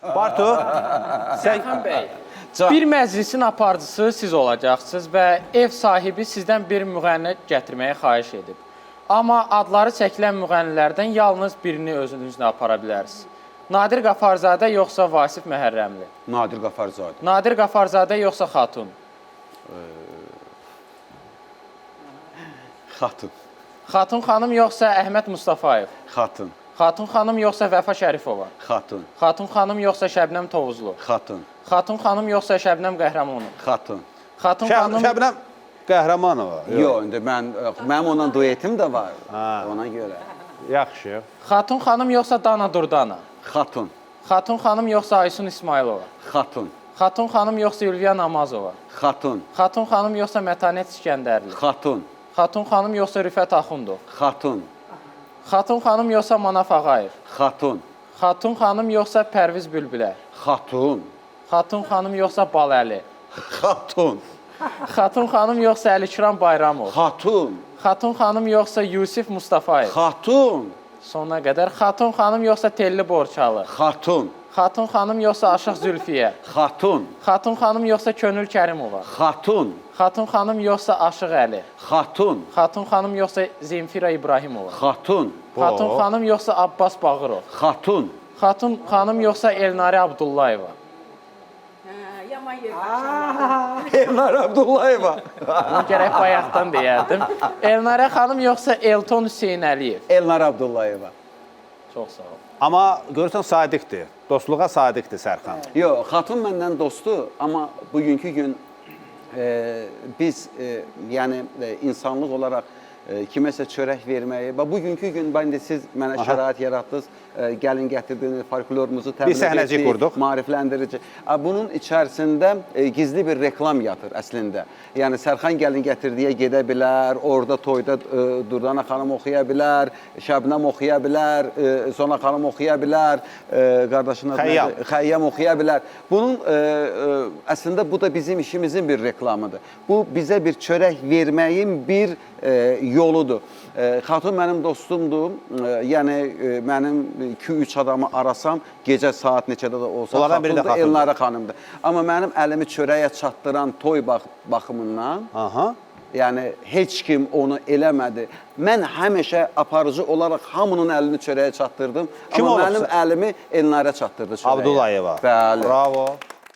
Bartu, Sərxan bəy, bir məclisin aparıcısı siz olacaqsınız və ev sahibi sizdən bir müğənni gətirməyə xahiş edib. Amma adları çəkilən müğənnilərdən yalnız birini özünüzlə apara bilərsiniz. Nadir Qafarzadə yoxsa Vasif Məhərrəmli? Nadir Qafarzadə. Nadir Qafarzadə yoxsa Xatun? Xatun. Xatun xanım yoxsa Əhməd Mustafayev? Xatun. Xatun xanım yoxsa Vəfa Şərifova? Xatun. Xatun xanım yoxsa Şəbnəm Tovuzlu? Xatun. Xatun xanım yoxsa Şəbnəm Qəhrəmanov? Xatun. Xatun xanım... Şəbnəm Qəhrəmanova. Yox, indi mənim ondan duetim də var. Ona görə. Yaxşı. Xatun xanım yoxsa Dana Durdana? Xatun. Xatun xanım yoxsa Aysun İsmailova? Xatun. Xatun xanım yoxsa Ülviya Namazova? Xatun. Xatun xanım yoxsa Mətanət İskəndərli? Xatun. Xatun xanım yoxsa Rüfət Axundov? Xatun. Xatun xanım yoxsa Manaf Ağayev? Xatun. Xatun xanım yoxsa Pərviz Bülbülə? Xatun. Xatun xanım yoxsa Baləli? Xatun. Xatun xanım yoxsa Əlikram Bayramov? Xatun. Xatun xanım yoxsa Yusif Mustafayev? Xatun. Sonuna qədər. Xatun xanım yoxsa Telli Borçalı? Xatun. Xatun xanım yoxsa Aşıq Zülfiyə? Xatun. Xatun xanım yoxsa Könül Kərimova? Xatun. Xatun xanım yoxsa Aşıq Əli? Xatun. Xatun xanım yoxsa Zemfira İbrahimova? Xatun. Xatun xanım yoxsa Abbas Bağırov? Xatun. Xatun xanım yoxsa Elnarə Abdullayeva? Yaman yer. Elnar Abdullayeva. Bunu gərək bayaqdan deyərdim. Elnarə xanım yoxsa Elton Hüseynəliyev? Elnar Abdullayeva. Çox sağ ol. Amma görürsən sadiqdir. Dostluğa sadiqdir Sərxan. Yox, xatun məndən dostdur, amma bugünkü gün biz yəni insanlıq olaraq kiməsə çörək verməyi və bugünkü gün siz mənə şərait yaratdınız, gəlin gətirdiniz, folklorumuzu təbliğ səhnəcik qurduq. maarifləndirici. Bunun içərisində gizli bir reklam yatır əslində. Yəni Sərxan gəlin gətirdiyə gedə bilər, orada toyda Durdana xanım oxuya bilər, Şəbnəm oxuya bilər, Sona xanım oxuya bilər, qardaşına Xəyyam oxuya bilər. Bunun əslində bu da bizim işimizin bir reklamıdır. Bu bizə bir çörək verməyin bir yoludur. Xatun mənim dostumdur. Yəni mənim 2-3 adamı arasam, gecə saat neçədə də olsa Xatundur, Elnarə xanımdır. Amma mənim əlimi çörəyə çatdıran toy baxımından, yəni heç kim onu eləmədi. Mən həmişə aparıcı olaraq hamının əlini çörəyə çatdırdım. Amma mənim əlimi Elnarə çatdırdı çörəyə. Abdullayeva. Bəli. Bravo.